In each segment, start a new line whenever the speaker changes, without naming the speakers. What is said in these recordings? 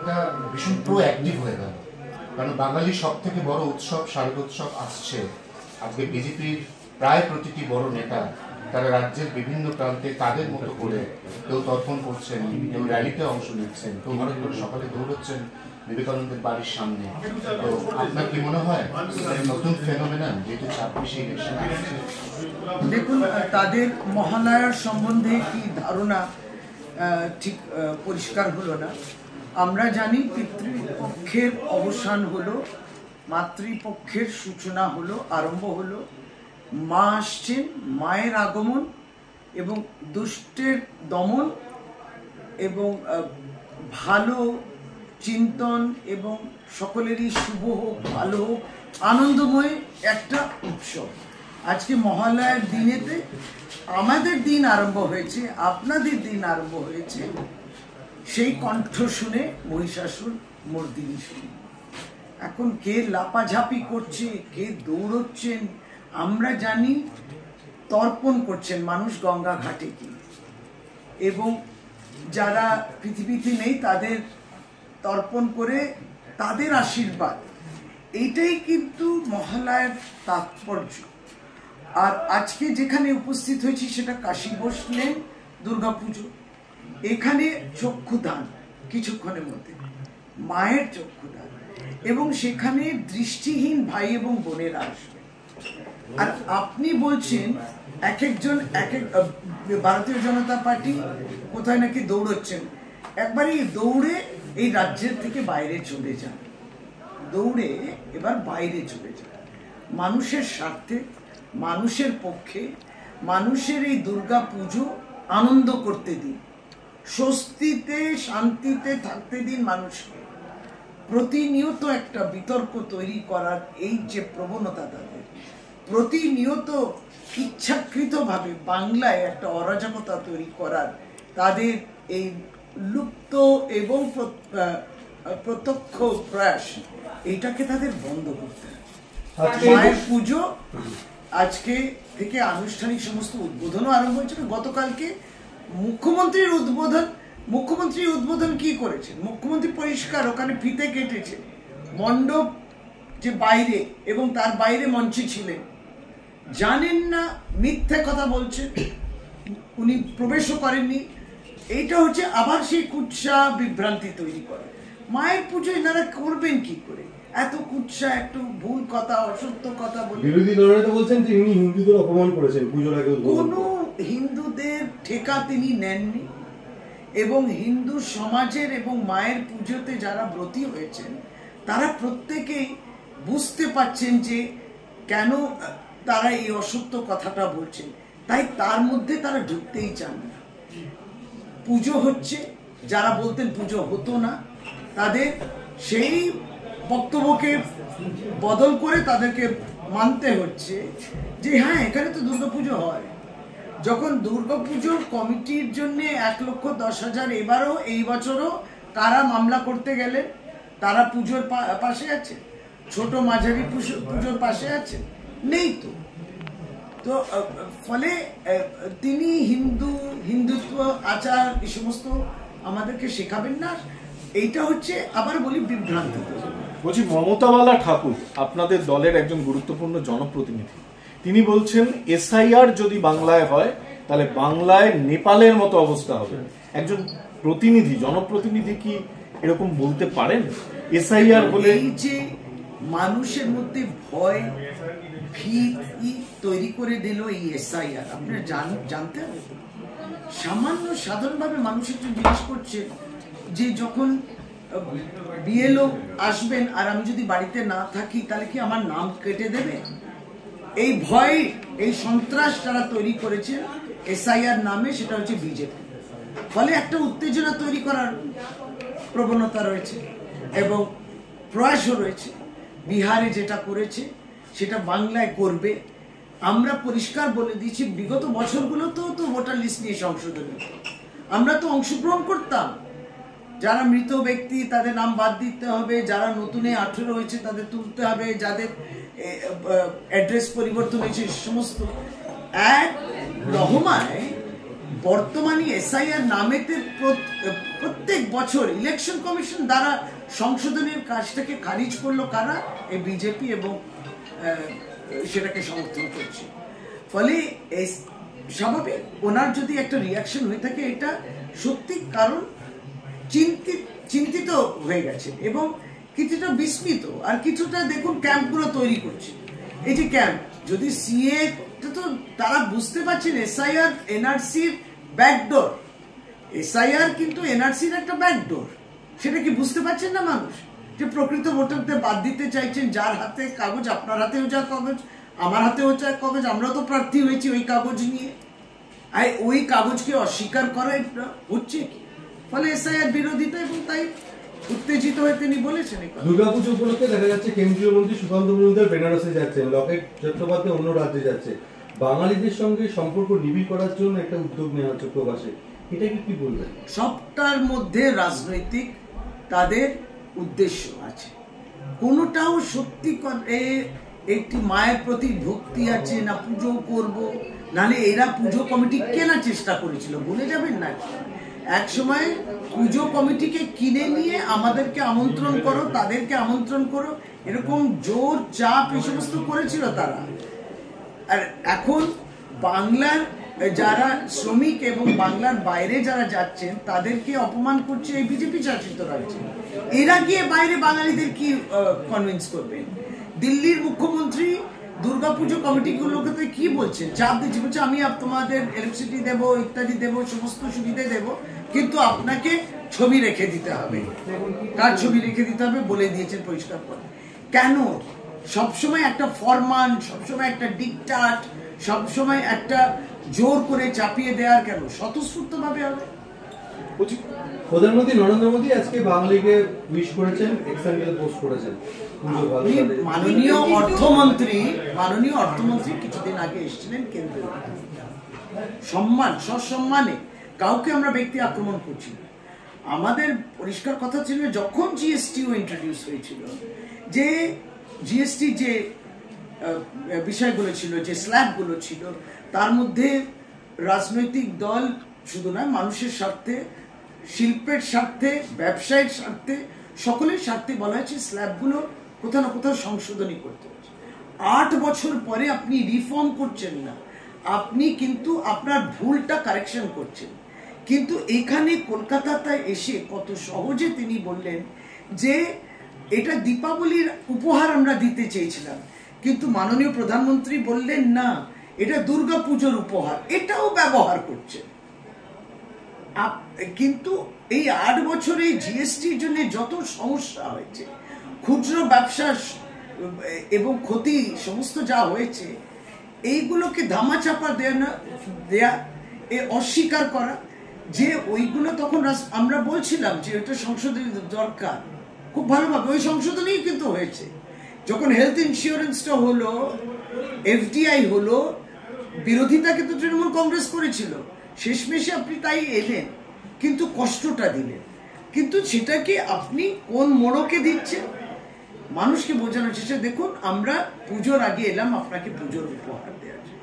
একটা ভীষণ প্রোঅ্যাক্টিভ হয়ে গেল, কারণ বাঙালির সব থেকে বড় উৎসব শারদোৎসব আসছে। আজকে বিজেপির প্রায় প্রতিটি বড় নেতা তারা রাজ্যের বিভিন্ন প্রান্তে তাদের মতো করে কেউ তর্পণ করছেন, কেউ র্যালিতে অংশ নিচ্ছেন, কেউ হঠাৎ করে সকালে দৌড়চ্ছেন বিবেকানন্দের বাড়ির সামনে। তো আপনার কি মনে হয় নতুন ফেনোমেনন যেটা 26শে ইলেকশন আসছে?
দেখুন, তাদের মহালয়ার সম্বন্ধে কি ধারণা ঠিক পরিষ্কার হলো না। আমরা জানি পিতৃপক্ষের অবসান হলো, মাতৃপক্ষের সূচনা হলো, আরম্ভ হলো। মা আসছেন, মায়ের আগমন এবং দুষ্টের দমন এবং ভালো চিন্তন এবং সকলেরই শুভ হোক, ভালো হোক, আনন্দময় একটা উৎসব। আজকে মহালয়ার দিনেতে আমাদের দিন আরম্ভ হয়েছে, আপনাদের দিন আরম্ভ হয়েছে। সেই কণ্ঠ শুনে মহিষাসুর মর্দিনী শুনে এখন কে লাপাঝাপি করছে, কে দৌড়চ্ছেন আমরা জানি। তর্পণ করছেন মানুষ গঙ্গা ঘাটে গিয়ে, এবং যারা পৃথিবীতে নেই তাদের তর্পণ করে তাদের আশীর্বাদ, এইটাই কিন্তু মহালয়ার তাৎপর্য। আর আজকে যেখানে উপস্থিত হয়েছি সেটা কাশী বসলেন দুর্গাপুজো। এখানে চক্ষুদান কিছুক্ষণের মধ্যে, মায়ের চক্ষুদান, এবং সেখানে দৃষ্টিহীন ভাই এবং বোনেরা আসবে। আর আপনি বলছেন এক একজন এক এক ভারতীয় জনতা পার্টি কোথায় নাকি দৌড়চ্ছেন। একবারে দৌড়ে এই রাজ্যের থেকে বাইরে চলে যান, দৌড়ে এবার বাইরে চলে যান। মানুষের স্বার্থে, মানুষের পক্ষে, মানুষের এই দুর্গা পুজো আনন্দ করতে দিন, স্বস্তিতে শান্তিতে থাকতে দিন মানুষকে। প্রতিনিয়ত একটা বিতর্ক তৈরি করার এই যে প্রবণতা, তাদের প্রতিনিয়ত ইচ্ছাকৃতভাবে বাংলায় একটা অরাজকতা তৈরি করার তাদের এই লুপ্ত এবং প্রত্যক্ষ প্রয়াস, এইটাকে তাদের বন্ধ করতে হবে। মায়ের পুজো আজকে থেকে আনুষ্ঠানিক সমস্ত উদ্বোধনও আরম্ভ হয়েছে। গতকালকে মুখ্যমন্ত্রী উদ্বোধন কি করেছেন? মুখ্যমন্ত্রী পরিষ্কার ওখানে ফিতে কেটেছে, মণ্ডপ যে বাইরে এবং তার বাইরে মঞ্চে ছিলেন, জানেন না, মিথ্যে কথা বলছেন, উনি প্রবেশও করেননি। এইটা হচ্ছে আবার সেই কুৎসা বিভ্রান্তি তৈরি করে। মায়ের পুজো এনারা করবেন কি করে? এত কুৎসা, একটু ভুল কথা, অসত্য কথা বলে।
বিরোধী দলরা তো বলছেন যে ইনি হিন্দুদের অপমান করেছেন পুজোর আগে।
কোনো হিন্দুদের ঠেকা তিনি নেননি, এবং হিন্দু সমাজের এবং মায়ের পুজোতে যারা ব্রতী হয়েছেন তারা প্রত্যেকেই বুঝতে পারছেন যে কেন তারা এই অসত্য কথাটা বলছেন, তাই তার মধ্যে তারা ঢুকতেই চান না। পুজো হচ্ছে, যারা বলতেন পুজো হতো না তাদের সেই বক্তব্যকে বদল করে তাদেরকে মানতে হচ্ছে যে হ্যাঁ, এখানে তো দুর্গাপুজো হয়। যখন দুর্গাপুজোর কমিটির জন্য 1,10,000 এবারও, এই বছরও কারা মামলা করতে গেলে তারা পুজোর পাশে আছে? ছোট মাঝারি পুজোর পাশে আছে? নেই তো। তো ফলে তিনি হিন্দুত্ব আচার এই সমস্ত আমাদেরকে শেখাবেন না। এইটা হচ্ছে, আবার বলি, বিভ্রান্ত।
বলছি, মমতাবালা ঠাকুর আপনাদের দলের একজন গুরুত্বপূর্ণ জনপ্রতিনিধি, তিনি বলছেন এসআইআর যদি বাংলায় হয় তাহলে বাংলায় নেপালের মতো অবস্থা হবে। একজন প্রতিনিধি, জনপ্রতিনিধি কি এরকম বলতে পারেন? এসআইআর বলে
এই যে মানুষের মধ্যে ভয় ভীতি তৈরি করে দিল এই এসআইআর, আপনারা জানতে হবে। সামান্য সাধারণভাবে মানুষ একটু জিজ্ঞেস করছে যে যখন বিএলও আসবেন আর আমি যদি বাড়িতে না থাকি তাহলে কি আমার নাম কেটে দেবে? এই ভয়, এই সন্ত্রাস যারা তৈরি করেছে এসআইআর নামে, সেটা হচ্ছে বিজেপি। ফলে একটা উত্তেজনা তৈরি করার প্রবণতা রয়েছে এবং প্রয়াসও রয়েছে। বিহারে যেটা করেছে সেটা বাংলায় করবে। আমরা পরিষ্কার বলে দিয়েছি, বিগত বছরগুলোতেও তো ভোটার লিস্ট নিয়ে সংশোধন হতো, আমরা তো অংশগ্রহণ করতাম। যারা মৃত ব্যক্তি তাদের নাম বাদ দিতে হবে, যারা নতুনে 18 হয়েছে তাদের তুলতে হবে, যাদের অ্যাড্রেস পরিবর্তন হয়েছে সমস্ত এক রহমায় বর্তমানে এসআইআর নামেতে প্রত্যেক বছর ইলেকশন কমিশন দ্বারা সংশোধনের কাজটাকে খারিজ করলো কারা? এই বিজেপি, এবং সেটাকে সমর্থন করছে। ফলে স্বাভাবিক ওনার যদি একটা রিয়াকশন হয়ে থাকে, এটা সত্যি, কারণ চিন্তিত হয়ে গেছে এবং কিছুটা বিস্মিত, আর কিছুটা দেখুন ক্যাম্পগুলো তৈরি করছে। এই যে ক্যাম্প, যদি সিএ, তো তারা বুঝতে পারছেন এসআইআর এনআরসির ব্যাকডোর, এসআইআর কিন্তু এনআরসির একটা ব্যাকডোর, সেটা কি বুঝতে পারছেন না মানুষ? যে প্রকৃত ভোটারদের বাদ দিতে চাইছেন, যার হাতে কাগজ, আপনার হাতেও যা কাগজ, আমার হাতেও যা কাগজ, আমরা তো প্রার্থী হয়েছি ওই কাগজ নিয়ে, আর ওই কাগজকে অস্বীকার করা হচ্ছে কি? ফলে এসআইআর বিরোধিতা, এবং তাই উত্তেজিত হয়ে তিনি বলেছেন।
দুর্গাপুজো উপলক্ষে দেখা যাচ্ছে কেন্দ্রীয় মন্ত্রী সুকান্ত মজুমদার বেনারসে যাচ্ছেন, লকেট চট্টোপাধ্যায় অন্য রাজ্যে যাচ্ছে, বাঙালিদের সঙ্গে সম্পর্ক নিবিড় করার জন্য একটা উদ্যোগ নেওয়া হচ্ছে প্রবাসে, এটা কি বলবেন?
সবটার মধ্যে রাজনৈতিক তাদের উদ্দেশ্য আছে, কোনোটাও সত্যি করে একটি মায়ের প্রতি ভক্তি আছে না, পুজো করব, নালে এরা পুজো কমিটি কেনার চেষ্টা করেছিল, ভুলে যাবেন না। এক সময় পুজো কমিটিকে কিনে নিয়ে আমাদেরকে আমন্ত্রণ করো, তাদেরকে আমন্ত্রণ করো, এরকম জোর চাপ এই সমস্ত করেছিল তারা। আর এখন বাংলার যারা শ্রমিক এবং বাংলার বাইরে যারা যাচ্ছেন তাদেরকে অপমান করছে এই বিজেপি শাসিত রাজ্যে। এরা গিয়ে বাইরে বাঙালিদের কি কনভিন্স করবেন? দিল্লির মুখ্যমন্ত্রী দুর্গাপুজো কমিটিগুলোকে কি বলছেন? চাপ দিচ্ছে, বলছে আমি তোমাদের ইলেকট্রিসিটি দেবো, ইত্যাদি দেবো, সমস্ত সুবিধা দেবো, কিন্তু আপনাকে ছবি রেখে দিতে হবে। কার ছবি রেখে দিতে হবে বলে দিয়েছেন পরিষ্কার করে। কেন সবসময় একটা ফরমান, সবসময় একটা ডিকটাট, সবসময় একটা জোর করে চাপিয়ে দেওয়ার? কেন স্বতঃস্ফূর্ত ভাবে হবে?
প্রধানমন্ত্রী নরেন্দ্র মোদী আজকে বাঙালিকে উইশ করেছেন, এক্সাম্পল পোস্ট করেছেন।
মাননীয় অর্থমন্ত্রী কিছুদিন আগে এসেছিলেন কেন্দ্রীয়, সম্মান, সসম্মানে, কাউকে আমরা ব্যক্তি আক্রমণ করছি না। আমাদের পরিষ্কার কথা ছিল, যখন জিএসটিও ইন্ট্রোডিউস হয়েছিল, যে জিএসটি যে বিষয়গুলো ছিল, যে স্ল্যাবগুলো ছিল, তার মধ্যে রাজনৈতিক দল শুধু নয়, মানুষের স্বার্থে, শিল্পের স্বার্থে, ব্যবসায়ের স্বার্থে, সকলের স্বার্থে বলা হয়েছে স্ল্যাবগুলো কোথাও না কোথাও সংশোধনী করতে হচ্ছে। 8 বছর পরে আপনি রিফর্ম করছেন না, আপনি কিন্তু আপনার ভুলটা কারেকশন করছেন। কিন্তু এখানে কলকাতাতে এসে কত সহজে তিনি বললেন যে এটা দীপাবলির উপহার আমরা দিতে চেয়েছিলাম, কিন্তু মাননীয় প্রধানমন্ত্রী বললেন না, এটা দুর্গাপুজোর উপহার, এটাও ব্যবহার করছে। কিন্তু এই 8 বছরে জিএসটির জন্য যত সমস্যা হয়েছে, খুচরো ব্যবসা এবং ক্ষতি সমস্ত যা হয়েছে, এইগুলোকে ধামাচাপা দেয়া, অস্বীকার করা, যে ওইগুলো তখন আমরা বলছিলাম যে এটা সংশোধনী দরকার, খুব ভালোভাবে ওই সংশোধনীই কিন্তু হয়েছে। যখন হেলথ ইন্স্যুরেন্সটা হলো, এফডিআই হলো, বিরোধিতা কিন্তু তৃণমূল কংগ্রেস করেছিল, শেষমেশে আপনি তাই এলেন, কিন্তু কষ্টটা দিলেন। কিন্তু সেটাকে আপনি কোন মোড়কে দিচ্ছেন, মানুষকে বোঝানোর চেষ্টা। দেখুন, আমরা পুজোর আগে এলাম আপনাকে পুজোর উপহার দেওয়ার জন্য,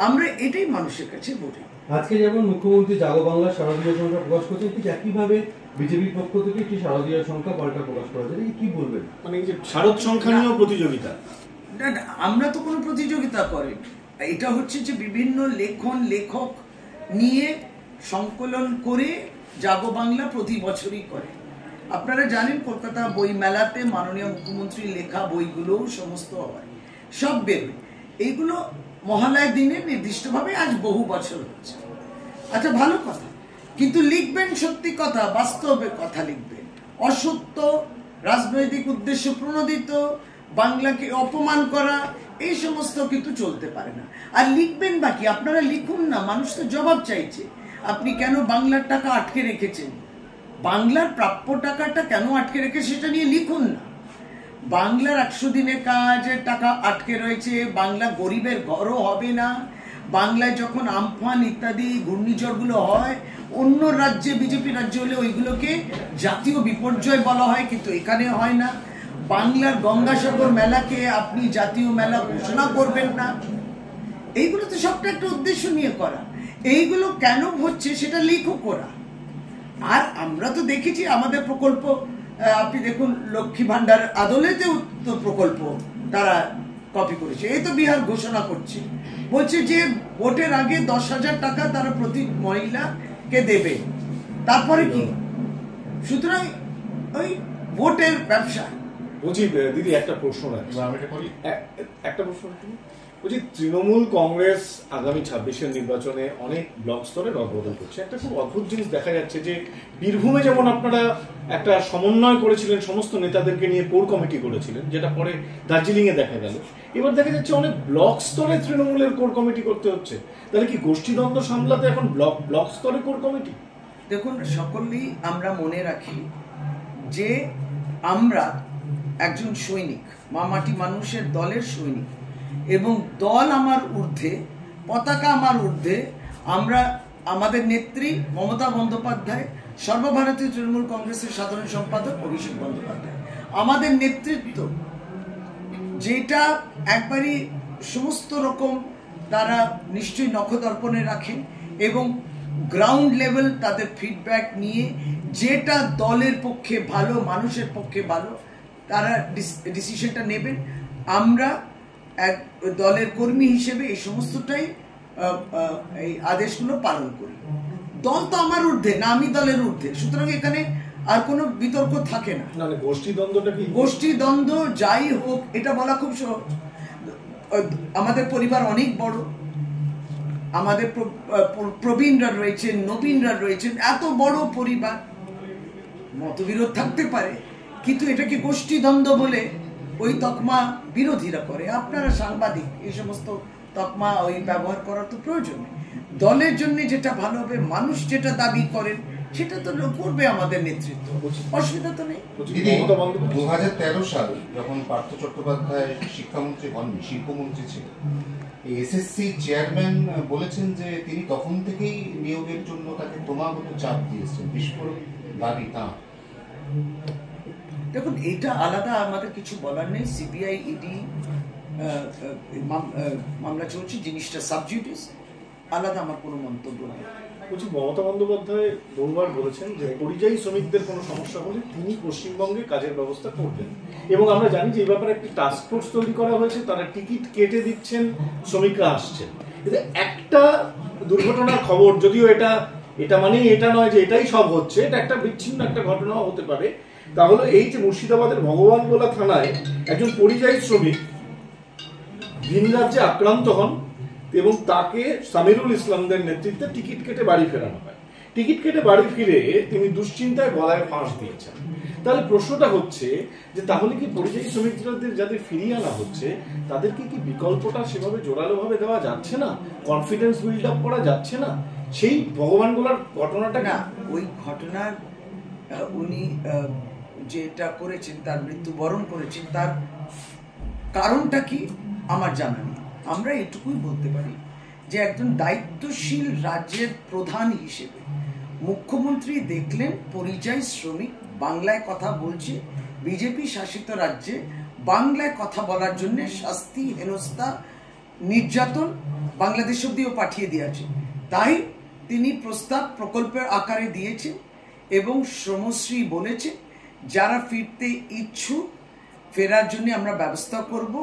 আমরা এটাই মানুষের কাছে বলি।
আজকে যেমন মুখ্যমন্ত্রী জাগো বাংলা শারদীয় সংখ্যা প্রকাশ করছেন, ঠিক একইভাবে বিজেপির পক্ষ থেকে একটি শারদীয় সংখ্যা পাল্টা প্রকাশ করা যায়, কি বলবেন?
মানে এই যে শারদ সংখ্যা নিয়েও প্রতিযোগিতা?
না, আমরা তো কোনো প্রতিযোগিতা করি, এটা হচ্ছে যে বিভিন্ন লেখক নিয়ে সংকলন করে জাগো বাংলা প্রতি বছরই করে। আপনারা জানেন কলকাতা বই মেলাতে মাননীয় মুখ্যমন্ত্রীর লেখা বইগুলো সমস্ত হয়, সব বেরোয়। এইগুলো মহালয়ার দিনে নির্দিষ্টভাবে আজ বহু বছর হচ্ছে। আচ্ছা, ভালো কথা, কিন্তু লিখবেন সত্যি কথা, বাস্তবে কথা লিখবেন। অসত্য, রাজনৈতিক উদ্দেশ্য প্রণোদিত, বাংলাকে অপমান করা, এই সমস্ত কিন্তু চলতে পারে না। আর লিখবেন বাকি, আপনারা লিখুন না, মানুষ তো জবাব চাইছে। আপনি কেন বাংলার টাকা আটকে রেখেছেন, বাংলার প্রাপ্য টাকাটা কেন আটকে রেখে সেটা নিয়ে লিখুন না। বাংলার 100 দিনের কাজের টাকা আটকে রয়েছে, বাংলা গরিবের ঘরও হবে না। বাংলায় যখন আমফান ইত্যাদি ঘূর্ণিঝড়গুলো হয়, অন্য রাজ্যে, বিজেপি রাজ্য হলে ওইগুলোকে জাতীয় বিপর্যয় বলা হয়, কিন্তু এখানে হয় না। বাংলার গঙ্গাসাগর মেলাকে আপনি জাতীয় মেলা ঘোষণা করবেন না। এইগুলো তো সবটা একটা উদ্দেশ্য নিয়ে করা। এইগুলো কেন হচ্ছে সেটা লিখো করা। আর আমরা তো দেখেছি আমাদের প্রকল্প, আপনি দেখুন লক্ষ্মী ভান্ডার আদলেতেও তো প্রকল্প তারা কপি করেছে। এই তো বিহার ঘোষণা করছে, বলছে যে ভোটের আগে 10,000 টাকা তারা প্রতি মহিলাকে দেবে, তারপরে কি? সুতরাং ওই ভোটের ব্যবসা।
বলছি দিদি একটা প্রশ্ন রাখছি,
আমি এটা করি।
একটা প্রশ্ন রাখি। বলছি তৃণমূল কংগ্রেস আগামী 26-এর নির্বাচনে অনেক ব্লক স্তরে রদবদল করছে। একটা খুব অদ্ভুত জিনিস দেখা যাচ্ছে যে বীরভূমে যেমন আপনারা একটা সমন্বয় করেছিলেন, সমস্ত নেতাদেরকে নিয়ে কোর কমিটি করেছিলেন, যেটা পরে দার্জিলিং এ দেখা গেল। এবার দেখা যাচ্ছে অনেক ব্লক স্তরে তৃণমূলের কোর কমিটি করতে হচ্ছে। তাহলে কি গোষ্ঠীদ্বন্দ্ব সামলাতে এখন ব্লক স্তরে কোর কমিটি?
দেখুন, সকলেই আমরা মনে রাখি যে আমরা একজন সৈনিক, মামাটি মানুষের দলের সৈনিক, এবং দল আমার ঊর্ধ্বে, পতাকা আমার ঊর্ধ্বে। আমরা আমাদের নেত্রী মমতা বন্দ্যোপাধ্যায়, সর্বভারতীয় তৃণমূল কংগ্রেসের সাধারণ সম্পাদক অভিষেক বন্দ্যোপাধ্যায়, আমাদের নেতৃত্ব যেটা একবারই সমস্ত রকম তারা নিশ্চয়ই নখদর্পণে রাখেন এবং গ্রাউন্ড লেভেল তাদের ফিডব্যাক নিয়ে যেটা দলের পক্ষে ভালো, মানুষের পক্ষে ভালো, তারা ডিসিশনটা নেবেন। আমরা এক দলের কর্মী হিসেবে এই সমস্তটাই এই আদেশগুলো পালন করি। দল তো আমার ঊর্ধ্বে না, আমি দলের ঊর্ধ্বে, সুতরাং এখানে আর কোনো বিতর্ক থাকে না।
গোষ্ঠীদ্বন্দ্বটা কি?
গোষ্ঠীদ্বন্দ্ব যাই হোক, এটা বলা খুব সহজ। আমাদের পরিবার অনেক বড়, আমাদের প্রবীণরা রয়েছেন, নবীনরা রয়েছেন, এত বড় পরিবার, মতবিরোধ থাকতে পারে, কিন্তু এটাকে গোষ্ঠীদ্বন্দ্ব বলে ওই তকমা বিরোধীরা করে। আপনারা সাংবাদিক, এই সমস্ত তকমা ওই ব্যবহার করার তো প্রয়োজন নেই। দলের জন্য যেটা ভালো হবে, মানুষ যেটা দাবি করেন সেটা তো করবে আমাদের নেতৃত্ব, অসুবিধা তো নেই।
2013 সাল যখন পার্থ চট্টোপাধ্যায় শিক্ষামন্ত্রী হননি, শিল্পমন্ত্রী ছিলেন, এসএসসি চেয়ারম্যান বলেছেন যে তিনি তখন থেকেই নিয়োগের জন্য তাকে ক্রমাগত চাপ দিয়েছেন, বিস্ফোরক দাবি তা।
দেখুন, এটা আলাদা আমাদের কিছু বলার নেই। সিবিআই ইডি মামলা চলছে, জিনিসটা সাবজুডিস, আলাদা আমার কোনো মন্তব্য নেই।
বলছি, মমতা বন্দ্যোপাধ্যায় বহুবার বলেছেন যে পরিযায়ী শ্রমিকদের কোনো সমস্যা হলে তিনি পশ্চিমবঙ্গে কাজের ব্যবস্থা করবেন, এবং আমরা জানি যে এই ব্যাপারে একটি টাস্ক ফোর্স তৈরি করা হয়েছে, তারা টিকিট কেটে দিচ্ছেন, শ্রমিকরা আসছেন। একটা দুর্ঘটনার খবর, যদিও এটা মানেই এটা নয় যে এটাই সব হচ্ছে, এটা একটা বিচ্ছিন্ন একটা ঘটনাও হতে পারে। তাহলে এই যে মুর্শিদাবাদের ভগবানগোলা থানায় একজন পরিযায়ী শ্রমিক ভিন রাজ্যে আক্রান্ত হন এবং তাকে সামিরুল ইসলামদের নেতৃত্বে টিকিট কেটে বাড়ি ফেরানো হয়। টিকিট কেটে বাড়ি ফিরে তিনি দুশ্চিন্তায় গলায় ফাঁস দিয়েছেন। তাহলে প্রশ্নটা হচ্ছে যে তাহলে কি পরিযায়ী শ্রমিকদের যাদের ফিরিয়ে আনা হচ্ছে তাদেরকে কি বিকল্পটা সেভাবে জোরালোভাবে দেওয়া যাচ্ছে না, কনফিডেন্স বিল্ড আপ করা যাচ্ছে না? সেই ভগবানগোলার ঘটনাটা
না, ওই ঘটনার উনি যেটা করেছেন, তার মৃত্যুবরণ করেছেন, তার কারণটা কি আমার জানা নেই। আমরা এটুকুই বলতে পারি যে একজন দায়িত্বশীল রাজ্যের প্রধান হিসেবে মুখ্যমন্ত্রী দেখলেন পরিযায়ী শ্রমিক বাংলায় কথা বলছে, বিজেপি শাসিত রাজ্যে বাংলায় কথা বলার জন্য শাস্তি, হেনস্থা, নির্যাতন বাংলাদেশ অব্দিও পাঠিয়ে দিয়েছে। তাই তিনি প্রস্তাব প্রকল্পের আকারে দিয়েছেন এবং শ্রমশ্রী বলেছে যারা ফিরতে ইচ্ছুক ফেরার জন্য আমরা ব্যবস্থা করব।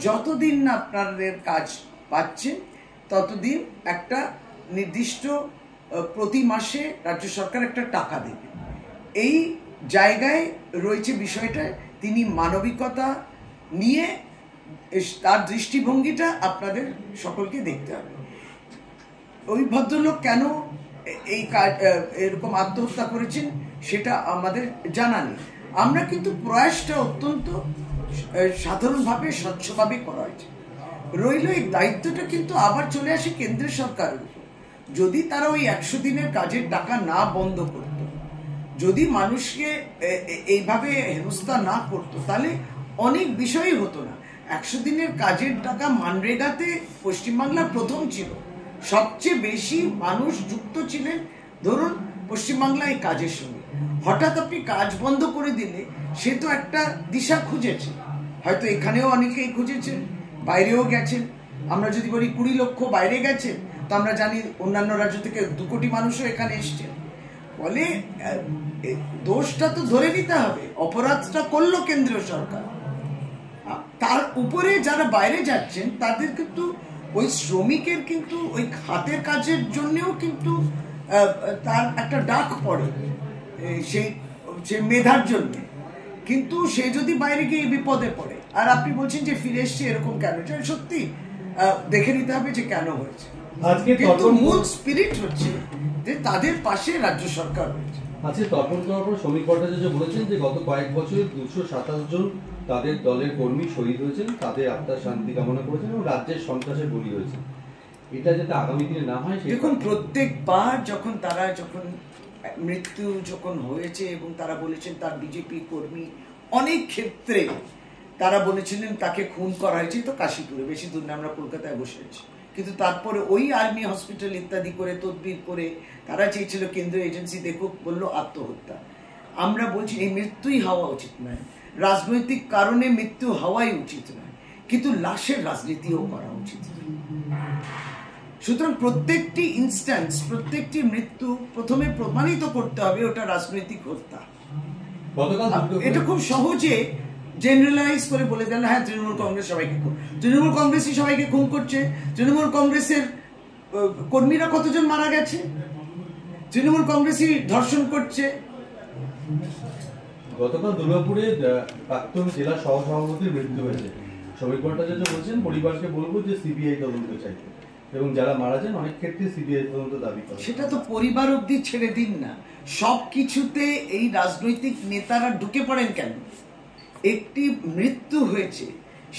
যতদিন না আপনাদের কাজ পাচ্ছেন ততদিন একটা নির্দিষ্ট প্রতি মাসে রাজ্য সরকার একটা টাকা দেবে। এই জায়গায় রয়েছে বিষয়টা, তিনি মানবিকতা নিয়ে তার দৃষ্টিভঙ্গিটা আপনাদের সকলকে দেখতে হবে। ওই ভদ্রলোক কেন এই কাজ এরকম আত্মহত্যা করেছেন সেটা আমাদের জানা নেই। আমরা কিন্তু প্রয়াসটা অত্যন্ত সাধারণভাবে স্বচ্ছভাবে করা হয়েছে। রইল এই দায়িত্বটা কিন্তু আবার চলে আসে কেন্দ্রের সরকারের উপর। যদি তারা ওই 100 দিনের কাজের টাকা না বন্ধ করত, যদি মানুষকে এইভাবে হেনস্থা না করতো, তাহলে অনেক বিষয়ই হতো না। 100 দিনের কাজের টাকা মানরেগাতে পশ্চিমবাংলা প্রথম ছিল, সবচেয়ে বেশি মানুষ যুক্ত ছিলেন ধরুন পশ্চিমবাংলায় কাজের সঙ্গে। হঠাৎ আপনি কাজ বন্ধ করে দিলে সে তো একটা দিশা খুঁজেছে, হয়তো এখানেও অনেকেই খুঁজেছেন, বাইরেও গেছেন। আমরা যদি বলি 20 লক্ষ বাইরে গেছেন, তো আমরা জানি অন্যান্য রাজ্য থেকে 2 কোটি মানুষও এখানে এসছে। ফলে দোষটা তো ধরে নিতে হবে, অপরাধটা করলো কেন্দ্রীয় সরকার, তার উপরে যারা বাইরে যাচ্ছেন তাদের কিন্তু ওই শ্রমিকের কিন্তু ওই হাতের কাজের জন্যও কিন্তু তার একটা ডাক পড়ে সেই মেধার জন্য, কিন্তু সে যদি বাইরে গিয়ে বিপদে পড়ে। আর আপনি বলছেন যে ফিরে এসছে, এরকম কেন? সত্যি দেখে নিতে হবে যে কেন হয়েছে। কিন্তু মূল স্পিরিট হচ্ছে যে তাদের পাশে রাজ্য সরকার হয়েছে।
আজকে তর্পণ করার পর শ্রমিক ভট্টাচার্য বলেছেন যে গত কয়েক বছরে 227 জন তাদের দলের কর্মী শহীদ হয়েছেন, তাদের আত্মার শান্তি কামনা করেছেন এবং রাজ্যের সন্ত্রাসে বলি হয়েছে। এটা যাতে আগামী দিনে না হয়।
দেখুন, প্রত্যেকবার যখন মৃত্যু যখন হয়েছে এবং তারা বলেছেন তার বিজেপি কর্মী, অনেক ক্ষেত্রে তারা বলেছিলেন তাকে খুন করা হয়েছে তো কাশীপুরে, বেশি দূর না, আমরা কলকাতায় বসে আছি। কিন্তু তারপরে ওই আর্মি হসপিটাল ইত্যাদি করে তদবির করে তারা চেয়েছিল কেন্দ্রীয় এজেন্সি দেখুক, বললো আত্মহত্যা। আমরা বলছি এই মৃত্যুই হওয়া উচিত নয়, রাজনৈতিক কারণে মৃত্যু হওয়াই উচিত নয়, কিন্তু লাশের রাজনীতিও করা উচিত নয়। সুতরাং প্রত্যেকটি ইনস্ট্যান্স, প্রত্যেকটি মৃত্যু প্রথমে প্রমাণিত করতে হবে ওটা রাজনৈতিক হত্যা। এটা খুব সহজে জেনারেলাইজ করে বলে দেন, হ্যাঁ তৃণমূল কংগ্রেস সবাইকে খুন, তৃণমূল কংগ্রেসই সবাইকে খুন করছে। তৃণমূল কংগ্রেসের কর্মীরা কতজন মারা গেছে, তৃণমূল কংগ্রেসই ধর্ষণ করছে।
গতকাল দুর্গাপুরে প্রাক্তন জেলা সহসভাপতির মৃত্যু হয়েছে। শ্রমিক ভট্টাচার্য বলছেন পরিবারকে বলবো যে সিবিআই তদন্ত চাইতে, এবং যারা মারা যান অনেক ক্ষেত্রে সিবিআই তদন্ত দাবি করে।
সেটা তো পরিবার অবধি ছেড়ে দিন না, সব কিছুতে এই রাজনৈতিক নেতারা ঢুকে পড়েন কেন? একটি মৃত্যু হয়েছে,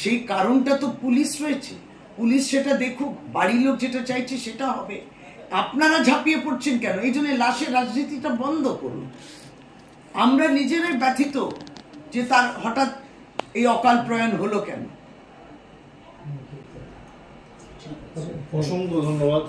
সেই কারণটা তো পুলিশ রয়েছে, পুলিশ সেটা দেখুক, বাড়ির লোক যেটা চাইছে সেটা হবে। আপনারা ঝাঁপিয়ে পড়ছেন কেন? এই জন্য লাশের রাজনীতিটা বন্ধ করুন। আমরা নিজেরাই ব্যথিত যে তার হঠাৎ এই অকাল প্রয়াণ হলো কেন।
অসংখ্য ধন্যবাদ।